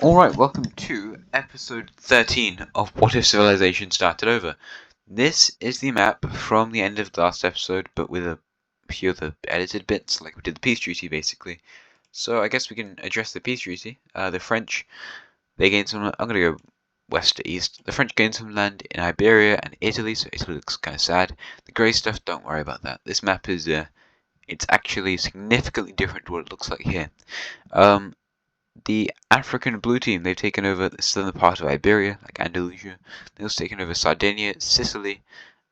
Alright, welcome to episode 13 of What If Civilization Started Over. This is the map from the end of the last episode, but with a few of the edited bits, like we did the peace treaty basically. So I guess we can address the peace treaty. The French, they gained some, I'm going to go west to east. The French gained some land in Iberia and Italy, so Italy looks kind of sad. The grey stuff, don't worry about that. This map is, it's actually significantly different to what it looks like here. The African blue team, they've taken over the southern part of Iberia, like Andalusia. They've also taken over Sardinia, Sicily,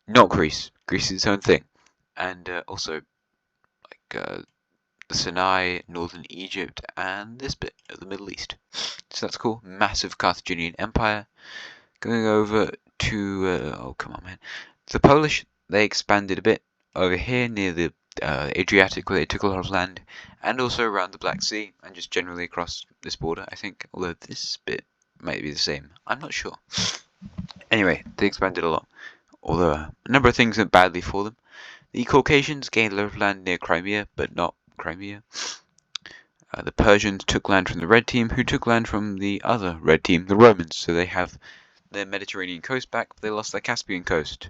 not Greece. Greece is its own thing. And also, the Sinai, northern Egypt, and this bit of the Middle East. So that's cool. Massive Carthaginian Empire. Going over to, oh come on man. The Polish, they expanded a bit over here near the Adriatic, where they took a lot of land, and also around the Black Sea, and just generally across this border, I think. Although this bit might be the same. I'm not sure. Anyway, they expanded a lot. Although a number of things went badly for them. The Caucasians gained a lot of land near Crimea, but not Crimea. The Persians took land from the Red Team, who took land from the other Red Team, the Romans. So they have their Mediterranean coast back, but they lost their Caspian coast.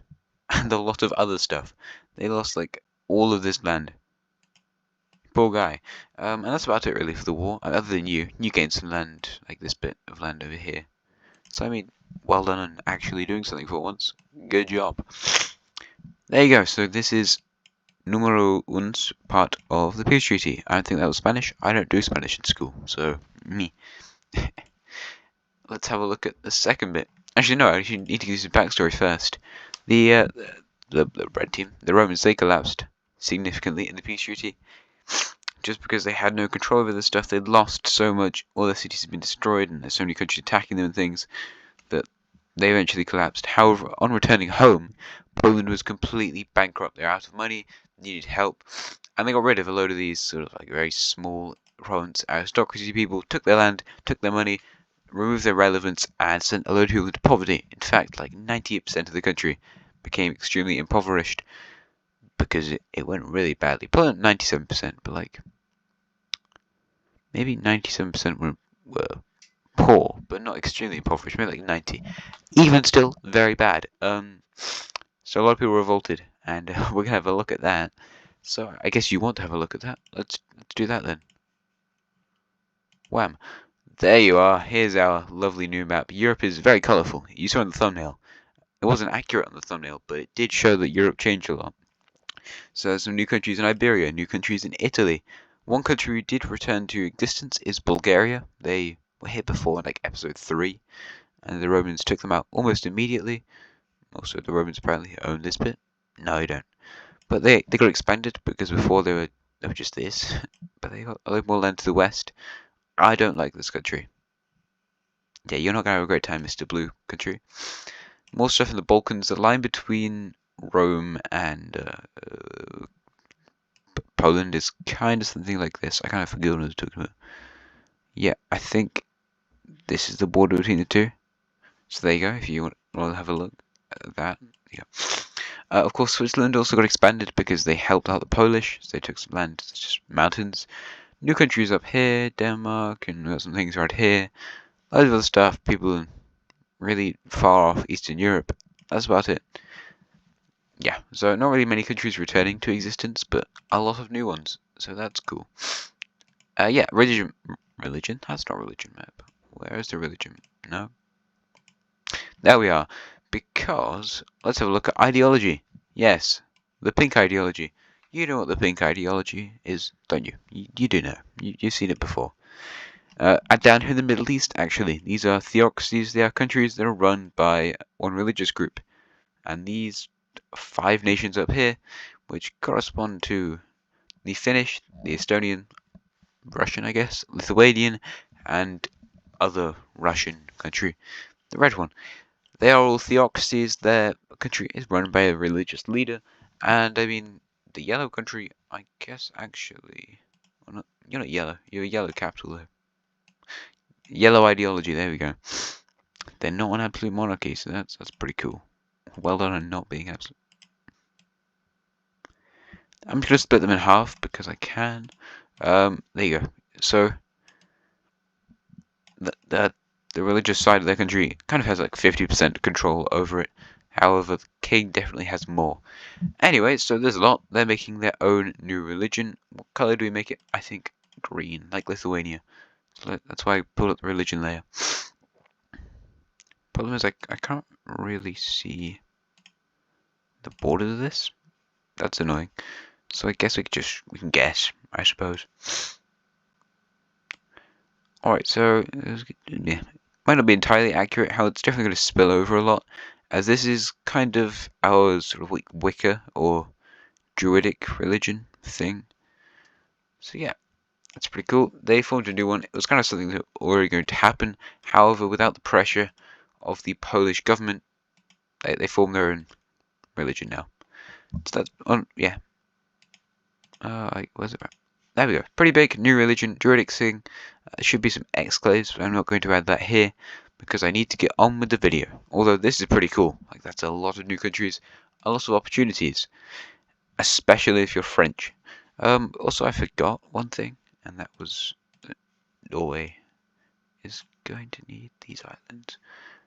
And a lot of other stuff. They lost, like, all of this land. Poor guy. And that's about it, really, for the war. Other than you gained some land, like this bit of land over here. So, I mean, well done on actually doing something for once. Good job. There you go. So this is Numero Uno's part of the peace treaty. I don't think that was Spanish. I don't do Spanish in school, so me. Let's have a look at the second bit. Actually, no, I actually need to give you some backstory first. The Red Team, the Romans, they collapsed significantly in the peace treaty. Just because they had no control over this stuff, they'd lost so much, all their cities had been destroyed, and there's so many countries attacking them and things, that they eventually collapsed. However, on returning home, Poland was completely bankrupt. They're out of money, needed help, and they got rid of a load of these sort of like very small province aristocracy people, took their land, took their money, removed their relevance, and sent a load of people into poverty. In fact, like 98% of the country became extremely impoverished because it went really badly. Probably not 97%, but like maybe 97% were poor, but not extremely impoverished, maybe like 90. Even still, very bad. So a lot of people revolted, and we're gonna have a look at that. So I guess you want to have a look at that. Let's do that then. Wham! There you are. Here's our lovely new map. Europe is very colourful. You saw in the thumbnail. It wasn't accurate on the thumbnail, but it did show that Europe changed a lot. So there's some new countries in Iberia, new countries in Italy. One country who did return to existence is Bulgaria. They were here before in like episode 3, and the Romans took them out almost immediately. Also, the Romans apparently own this bit. No, they don't. But they got expanded because before they were just this. But they got a little more land to the west. I don't like this country. Yeah, you're not gonna have a great time, Mr. Blue Country. More stuff in the Balkans. The line between Rome and Poland is kind of something like this. I kind of forget what I was talking about. Yeah, I think this is the border between the two. So there you go, if you want to have a look at that. Yeah. Of course, Switzerland also got expanded because they helped out the Polish. So they took some land, it's just mountains. New countries up here, Denmark, and we've got some things right here. Loads of other stuff, people in really far off Eastern Europe. That's about it. Yeah, so not really many countries returning to existence, but a lot of new ones. So that's cool. Yeah, religion. That's not religion map. Where is the religion? No. There we are. Because let's have a look at ideology. Yes, the pink ideology. You know what the pink ideology is, don't you? You do know. You've seen it before. Down here in the Middle East, actually, these are theocracies. They are countries that are run by one religious group, and these 5 nations up here, which correspond to the Finnish, the Estonian, Russian, I guess, Lithuanian, and other Russian country, the red one. They are all theocracies. Their country is run by a religious leader, and I mean, the yellow country, I guess, actually, well, not, you're not yellow. You're a yellow capital though. Yellow ideology. There we go. They're not an absolute monarchy, so that's pretty cool. Well done on not being absolute. I'm just gonna split them in half because I can. There you go. So the religious side of their country kind of has like 50% control over it. However, the king definitely has more. Anyway, so there's a lot. They're making their own new religion. What color do we make it? I think green, like Lithuania. So that's why I pulled up the religion layer. Problem is, I can't really see the borders of this. That's annoying. So I guess we can guess, I suppose. Alright, so yeah, might not be entirely accurate how it's definitely going to spill over a lot, as this is kind of our sort of like Wicca or Druidic religion thing. So yeah, that's pretty cool. They formed a new one. It was kind of something that was already going to happen. However, without the pressure of the Polish government, they formed their own religion now. So that's on, yeah. Where's it? There we go. Pretty big new religion, Druidic thing. There should be some exclaves, but I'm not going to add that here because I need to get on with the video. Although this is pretty cool. Like, that's a lot of new countries, a lot of opportunities, especially if you're French. Also, I forgot one thing, and that was that Norway is going to need these islands.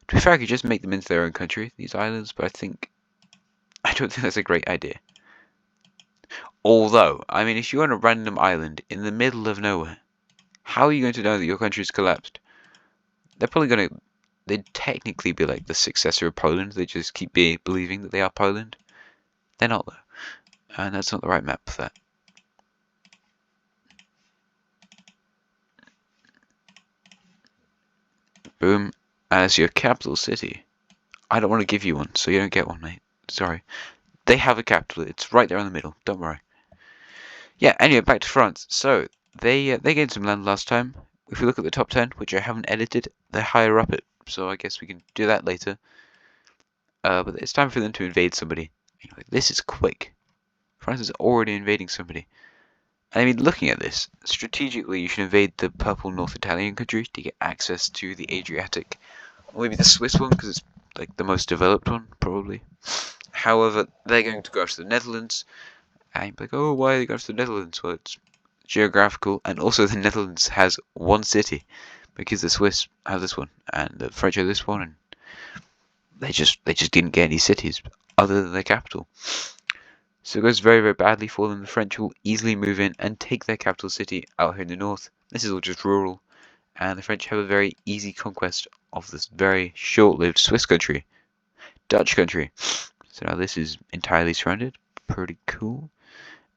To be fair, I could just make them into their own country, these islands, but I don't think that's a great idea. Although, I mean, if you're on a random island in the middle of nowhere, how are you going to know that your country's collapsed? They're probably going to, they'd technically be like the successor of Poland. They just keep believing that they are Poland. They're not, though. And that's not the right map for that. Boom. As your capital city. I don't want to give you one, so you don't get one, mate. Sorry. They have a capital. It's right there in the middle. Don't worry. Yeah, anyway, back to France. So, they gained some land last time. If we look at the top 10, which I haven't edited, they're higher up it. So I guess we can do that later. But it's time for them to invade somebody. This is quick. France is already invading somebody. And I mean, looking at this, strategically you should invade the purple North Italian country to get access to the Adriatic. Or maybe the Swiss one, because it's like the most developed one, probably. However, they're going to go after the Netherlands. And you're like, oh, why are they going after the Netherlands? Well, it's geographical, and also the Netherlands has one city, because the Swiss have this one, and the French have this one, and they just didn't get any cities other than their capital. So it goes very, very badly for them. The French will easily move in and take their capital city out here in the north. This is all just rural, and the French have a very easy conquest of this very short-lived Swiss country, Dutch country. So now this is entirely surrounded. Pretty cool.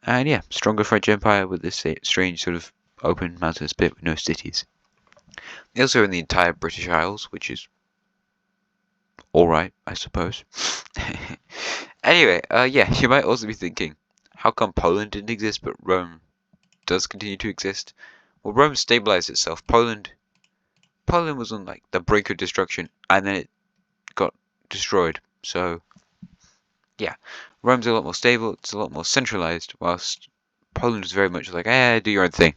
And yeah, stronger French Empire with this strange sort of open mountainous bit with no cities. They also in the entire British Isles, which is alright, I suppose. Anyway, yeah, you might also be thinking, how come Poland didn't exist but Rome does continue to exist? Well, Rome stabilized itself. Poland was on like the brink of destruction, and then it got destroyed. So yeah, Rome's a lot more stable, it's a lot more centralized, whilst Poland was very much like, do your own thing.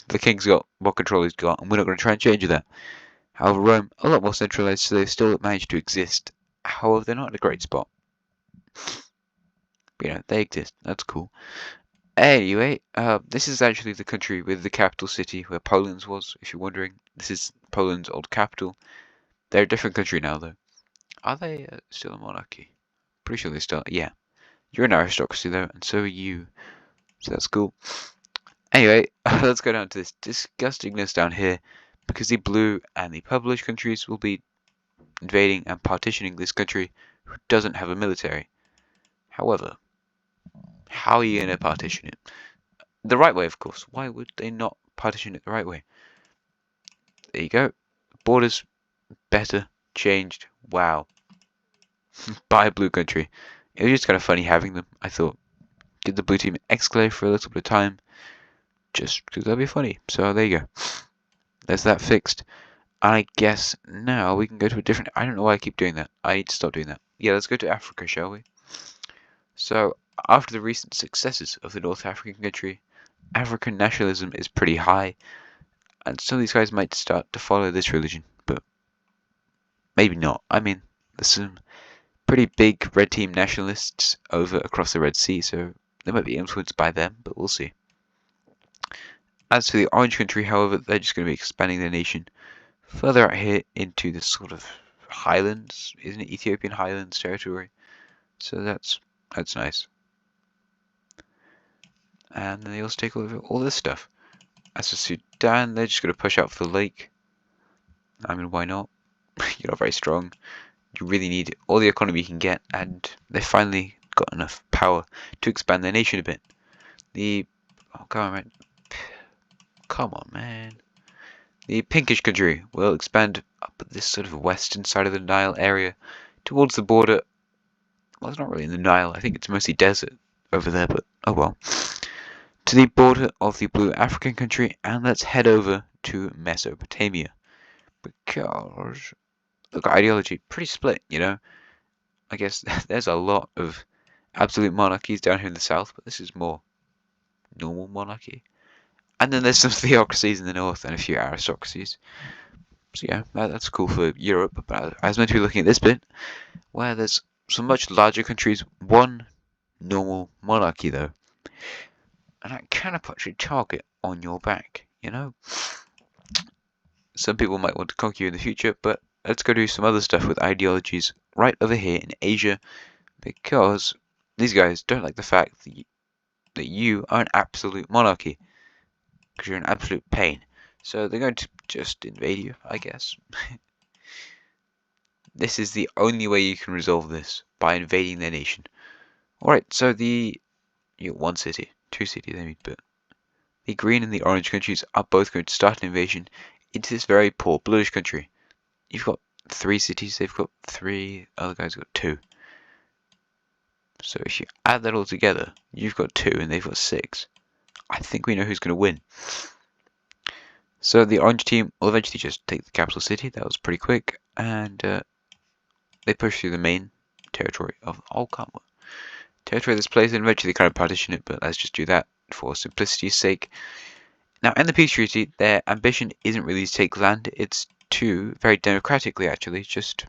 The king's got what control he's got, and we're not going to try and change that. However, Rome, a lot more centralized, so they've still managed to exist. However, they're not in a great spot. But, you know, they exist. That's cool. Anyway, this is actually the country with the capital city where Poland's was, if you're wondering. This is Poland's old capital. They're a different country now, though. Are they still a monarchy? Pretty sure they still, yeah. You're an aristocracy though, and so are you. So that's cool. Anyway, let's go down to this disgustingness down here, because the blue and the purplish countries will be invading and partitioning this country who doesn't have a military. However, how are you going to partition it? The right way, of course. Why would they not partition it the right way? There you go. Borders, better, changed. Wow. By a blue country. It was just kind of funny having them. I thought, give the blue team exclave for a little bit of time, just because that'd be funny. So there you go. There's that fixed. I guess now we can go to a different. I don't know why I keep doing that. I need to stop doing that. Yeah, let's go to Africa, shall we? So after the recent successes of the North African country, African nationalism is pretty high, and some of these guys might start to follow this religion, but maybe not. I mean, there's some pretty big red team nationalists over across the Red Sea, so they might be influenced by them, but we'll see. As for the orange country, however, they're just going to be expanding their nation. further out here into this sort of highlands, isn't it? Ethiopian highlands territory. So that's nice. And then they also take over all this stuff. As for Sudan, they're just going to push out for the lake. I mean, why not? You're not very strong. You really need all the economy you can get, and they finally got enough power to expand their nation a bit. Oh, come on, man. The pinkish country will expand up this sort of western side of the Nile area towards the border. Well, it's not really in the Nile. I think it's mostly desert over there, but oh well. To the border of the blue African country, and let's head over to Mesopotamia. Because, look, ideology, pretty split, you know? I guess there's a lot of absolute monarchies down here in the south, but this is more normal monarchy. And then there's some theocracies in the north and a few aristocracies. So yeah, that's cool for Europe, but I was meant to be looking at this bit, where there's some much larger countries, one normal monarchy though. And that kind of puts your target on your back, you know? Some people might want to conquer you in the future, but let's go do some other stuff with ideologies right over here in Asia, because these guys don't like the fact that you are an absolute monarchy, because you're an absolute pain. So they're going to just invade you, I guess. This is the only way you can resolve this, by invading their nation. Alright, so you got one city, two cities, I mean, but the green and the orange countries are both going to start an invasion into this very poor bluish country. You've got 3 cities, they've got 3, other guys got 2. So if you add that all together, you've got 2 and they've got 6. I think we know who's going to win. So the orange team will eventually just take the capital city, that was pretty quick, and they push through the main territory of Alkama. Territory of this place, and eventually they kind of partition it, but let's just do that for simplicity's sake. Now, in the peace treaty, their ambition isn't really to take land, it's to, very democratically actually, just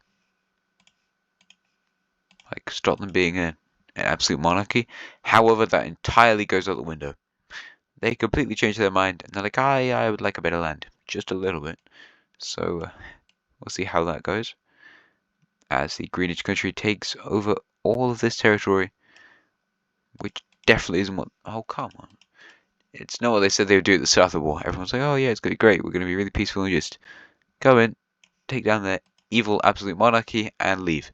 like stop them being an absolute monarchy. However, that entirely goes out the window. They completely change their mind, and they're like, I would like a bit of land, just a little bit. So, we'll see how that goes. As the Greenwich country takes over all of this territory, which definitely isn't what... Oh, come on. It's not what they said they would do at the start of the war. Everyone's like, oh yeah, it's going to be great, we're going to be really peaceful and just go in, take down their evil absolute monarchy, and leave.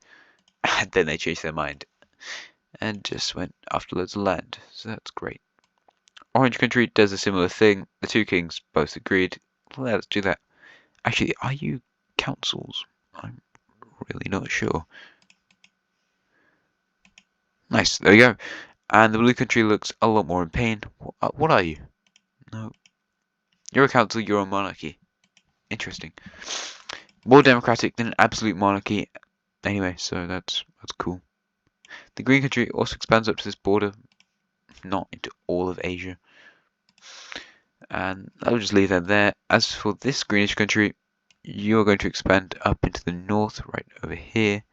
And then they changed their mind and just went after loads of land. So that's great. Orange country does a similar thing. The 2 kings both agreed. Let's do that. Actually, are you councils? I'm really not sure. Nice, there we go. And the blue country looks a lot more in pain. What are you? No. You're a council, you're a monarchy. Interesting. More democratic than an absolute monarchy. Anyway, so that's cool. The green country also expands up to this border, not into all of Asia. And I'll just leave that there. As for this greenish country, you're going to expand up into the north, right over here.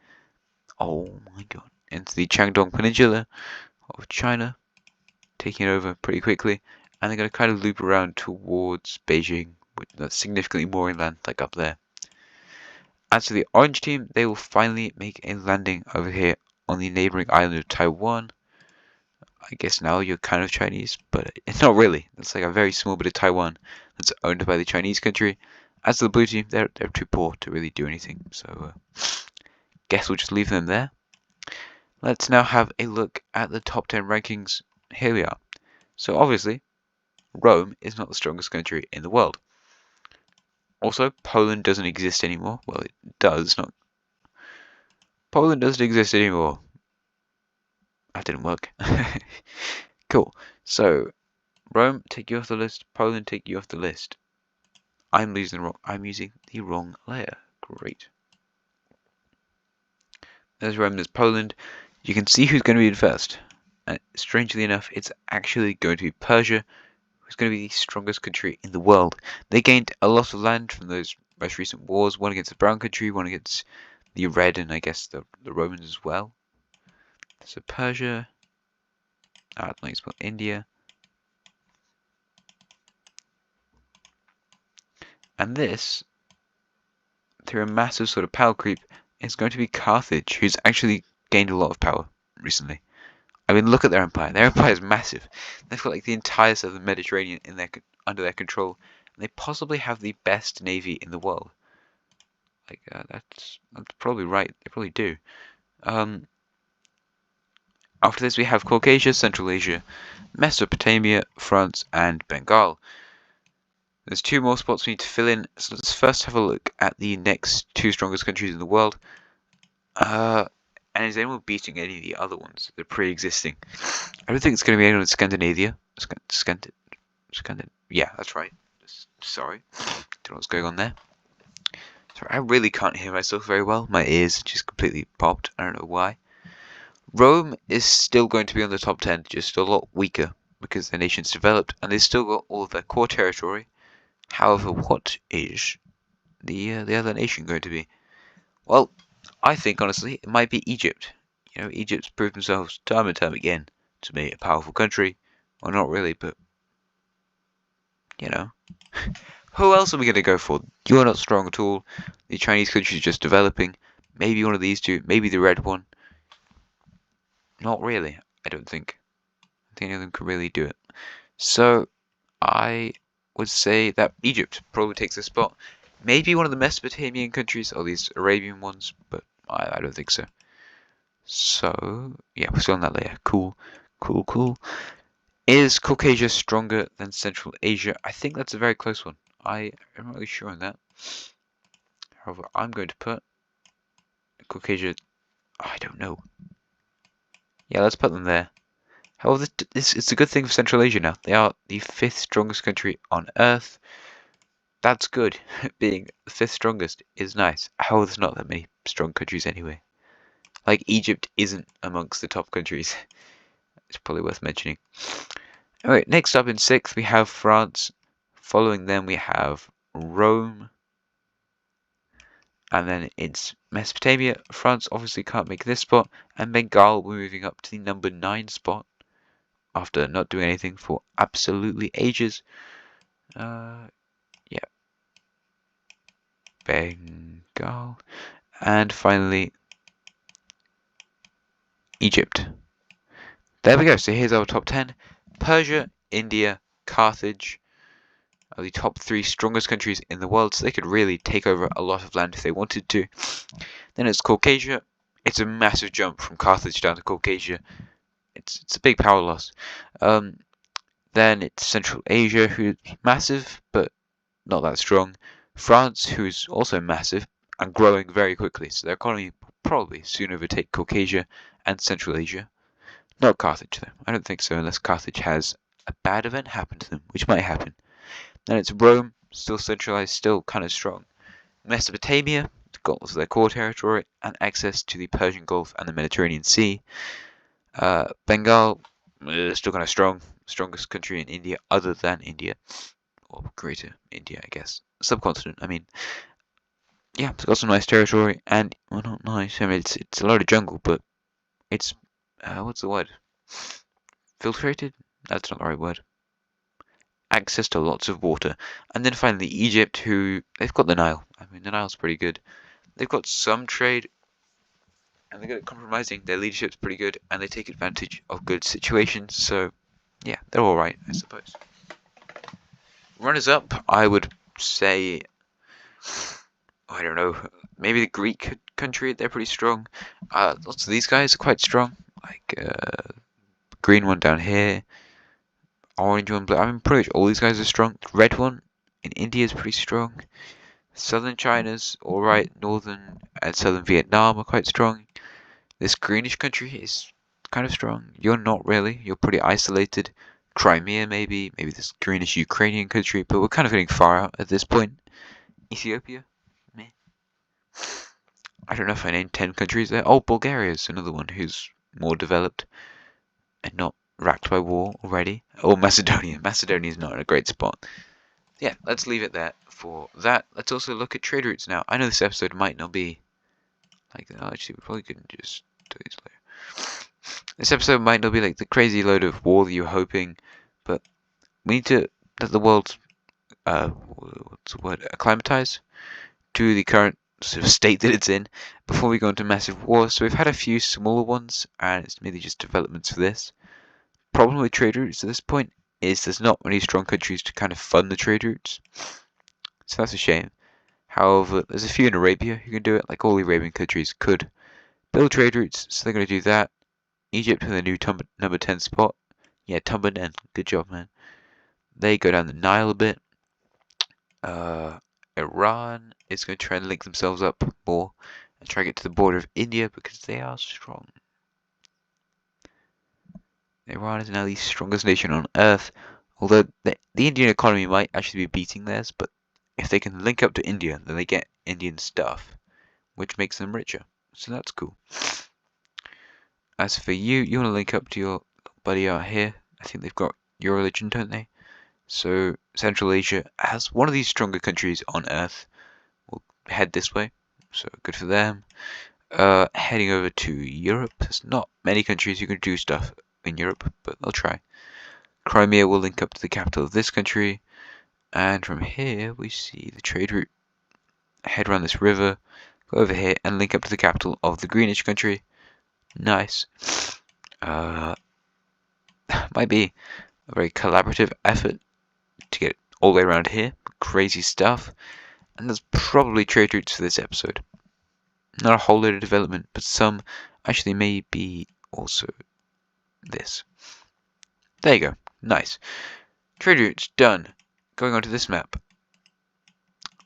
Oh my god. Into the Shandong Peninsula of China, taking it over pretty quickly. And they're going to kind of loop around towards Beijing, which that's significantly more inland, like up there. As for the orange team, they will finally make a landing over here on the neighboring island of Taiwan. I guess now you're kind of Chinese, but it's not really. It's like a very small bit of Taiwan that's owned by the Chinese country. As to the blue team, they're too poor to really do anything, so guess we'll just leave them there. Let's now have a look at the top 10 rankings. Here we are. So obviously, Rome is not the strongest country in the world. Also, Poland doesn't exist anymore. Well, it does not. Poland doesn't exist anymore. That didn't work. Cool. So, Rome, take you off the list. Poland, take you off the list. I'm using the wrong layer. Great. There's Rome, there's Poland. You can see who's going to be in first. And strangely enough, it's actually going to be Persia, who's going to be the strongest country in the world. They gained a lot of land from those most recent wars, one against the brown country, one against the red, and I guess the Romans as well. So Persia, I'd like to spell India. And this through a massive sort of power creep, is going to be Carthage, who's actually gained a lot of power recently. I mean, look at their empire. Their empire is massive. They've got like the entire southern Mediterranean under their control. And they possibly have the best navy in the world. Like that's probably right. They probably do. After this, we have Caucasia, Central Asia, Mesopotamia, France, and Bengal. There's 2 more spots we need to fill in. So let's first have a look at the next 2 strongest countries in the world. And is anyone beating any of the other ones? They're pre-existing. I don't think it's going to be anyone in Scandinavia. Yeah, that's right. Sorry. Don't know what's going on there. Sorry, I really can't hear myself very well. My ears just completely popped. I don't know why. Rome is still going to be on the top 10, just a lot weaker because their nation's developed and they've still got all of their core territory. However, what is the other nation going to be? Well, I think honestly it might be Egypt. You know, Egypt's proved themselves time and time again to be a powerful country. Well, not really, but you know. Who else are we going to go for? You're not strong at all. The Chinese country is just developing. Maybe one of these 2. Maybe the red one. Not really, I don't think. I think any of them could really do it. So, I would say that Egypt probably takes this spot. Maybe one of the Mesopotamian countries, or these Arabian ones, but I don't think so. So, yeah, we're still on that layer. Cool. Is Caucasia stronger than Central Asia? I think that's a very close one. I am not really sure on that. However, I'm going to put Caucasia. I don't know. Yeah, let's put them there. However, it's a good thing for Central Asia now. They are the 5th strongest country on Earth. That's good. Being the 5th strongest is nice. However, there's not that many strong countries anyway. Like, Egypt isn't amongst the top countries. It's probably worth mentioning. Alright, next up in 6th we have France. Following them we have Rome. And then it's Mesopotamia. France obviously can't make this spot. And Bengal, we're moving up to the number 9 spot. After not doing anything for absolutely ages. Yeah. Bengal. And finally, Egypt. There we go. So here's our top 10. Persia, India, Carthage are the top 3 strongest countries in the world. So they could really take over a lot of land if they wanted to. Then it's Caucasia. It's a massive jump from Carthage down to Caucasia. It's a big power loss. Then it's Central Asia, who's massive, but not that strong. France, who's also massive and growing very quickly, so their economy will probably soon overtake Caucasia and Central Asia. Not Carthage, though. I don't think so, unless Carthage has a bad event happen to them, which might happen. Then it's Rome, still centralized, still kind of strong. Mesopotamia, got also their core territory and access to the Persian Gulf and the Mediterranean Sea. Bengal, still kind of strong. Strongest country in India other than India, or Greater India, I guess. Subcontinent, I mean. Yeah, it's got some nice territory, and, well, not nice, I mean, it's a lot of jungle, but it's, what's the word? Filtrated? That's not the right word. Access to lots of water. And then finally, Egypt, who, they've got the Nile. I mean, the Nile's pretty good. They've got some trade, and they're good at compromising. Their leadership's pretty good, and they take advantage of good situations, so yeah, they're alright, I suppose. Runners up, I would say, I don't know, maybe the Greek country, they're pretty strong. Lots of these guys are quite strong, like green one down here, orange one, blue. I mean, pretty much all these guys are strong. The red one in India is pretty strong. Southern China's alright, northern and southern Vietnam are quite strong. This greenish country is kind of strong. You're not really. You're pretty isolated. Crimea, maybe this greenish Ukrainian country, but we're kind of getting far out at this point. Ethiopia, meh. I don't know if I named 10 countries there. Oh, Bulgaria's another one who's more developed and not racked by war already. Or Macedonia. Macedonia's not in a great spot. Yeah, let's leave it there for that. Let's also look at trade routes now. I know this episode might not be like that. Actually, we probably couldn't just do these later. This episode might not be like the crazy load of war that you're hoping, but we need to let the world, what's the word, acclimatize to the current sort of state that it's in before we go into massive wars. So we've had a few smaller ones, and it's mainly just developments for this. Problem with trade routes at this point is there's not many strong countries to kind of fund the trade routes, so that's a shame. However, there's a few in Arabia who can do it, like all the Arabian countries could build trade routes, so they're going to do that. Egypt with a new number 10 spot. Yeah, number 10. Good job, man. They go down the Nile a bit. Iran is going to try and link themselves up more and try to get to the border of India because they are strong. Iran is now the strongest nation on earth, although the Indian economy might actually be beating theirs, but if they can link up to India, then they get Indian stuff, which makes them richer. So that's cool. As for you, you want to link up to your buddy out here. I think they've got your religion, don't they? So Central Asia has one of these stronger countries on Earth. We'll head this way, so good for them. Heading over to Europe. There's not many countries who can do stuff in Europe, but they'll try. Crimea will link up to the capital of this country, and from here we see the trade route. Head around this river, go over here, and link up to the capital of the greenish country. Nice. Might be a very collaborative effort to get all the way around here. Crazy stuff. And there's probably trade routes for this episode. Not a whole load of development, but some actually may be also this. There you go. Nice. Trade routes done. Going on to this map.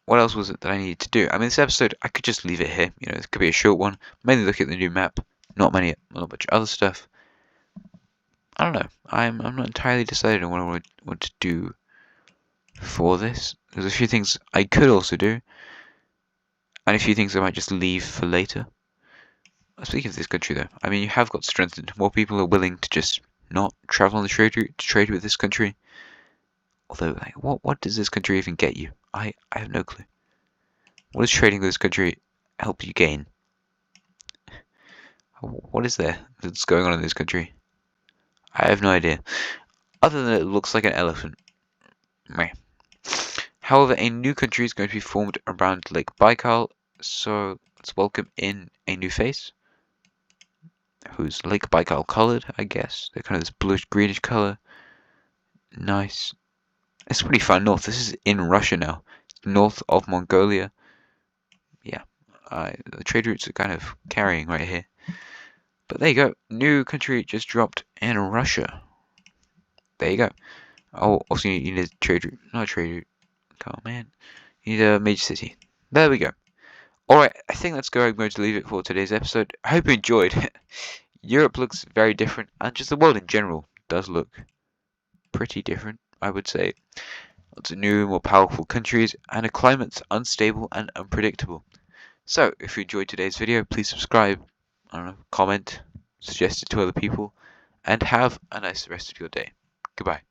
What else was it that I needed to do? I mean, this episode, I could just leave it here. You know, it could be a short one. Mainly look at the new map. Not much other stuff. I don't know. I'm not entirely decided on what I want to do for this. There's a few things I could also do, and a few things I might just leave for later. Speaking of this country, though, I mean, you have got strengthened. More people are willing to just not travel on the trade route to trade with this country. Although, like, what does this country even get you? I have no clue. What does trading with this country help you gain? What is there that's going on in this country? I have no idea. Other than it looks like an elephant. Meh. However, a new country is going to be formed around Lake Baikal, so let's welcome in a new face, who's Lake Baikal colored, I guess. They're kind of this bluish-greenish color. Nice. It's pretty far north. This is in Russia now. It's north of Mongolia. Yeah, the trade routes are kind of carrying right here. But there you go. New country just dropped in Russia. There you go. Oh, also you need a trade route. Not a trade route. Come on, man. You need a major city. There we go. Alright, I think that's going to leave it for today's episode. I hope you enjoyed. Europe looks very different, and just the world in general does look pretty different, I would say. Lots of new, more powerful countries, and a climate that's unstable and unpredictable. So, if you enjoyed today's video, please subscribe, I don't know, comment, suggest it to other people, and have a nice rest of your day. Goodbye.